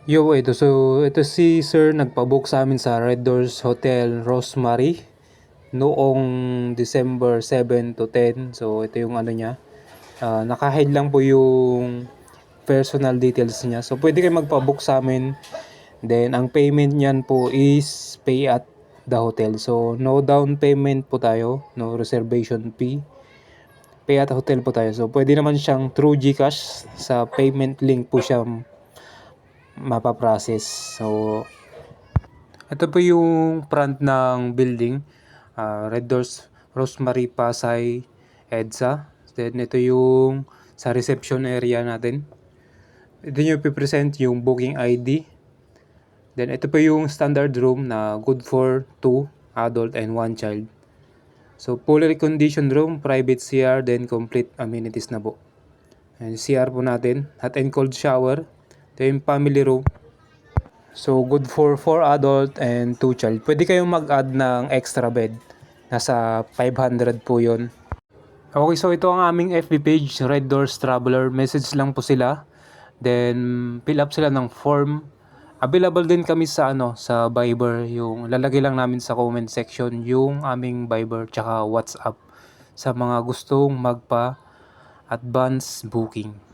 Ito si Sir nagpa-book sa amin sa Red Doors Hotel Rosemary noong December 7 to 10. So ito yung ano niya. Naka-hide lang po yung personal details niya. So pwede kayo magpa-book sa amin. Then ang payment niyan po is pay at the hotel. So no down payment po tayo, no reservation fee. Pay at hotel po tayo. So pwede naman siyang through GCash, sa payment link po siya mapaprocess. So ito po yung front ng building, Red Doors Rosemary Pasay EDSA. Then ito yung sa reception area natin. Ito yung pipresent yung booking ID. Then ito po yung standard room na good for 2 adult and 1 child. So fully conditioned room, private CR, then complete amenities na po. And CR po natin, hot and cold shower. Ito yung family room. So good for 4 adult and 2 child. Pwede kayong mag-add ng extra bed. Nasa 500 po yon. Okay, so ito ang aming FB page, Red Doors Traveler. Message lang po sila. Then fill up sila ng form. Available din kami sa sa Viber, yung lalagay lang namin sa comment section yung aming Viber tsaka WhatsApp sa mga gustong magpa-advance booking.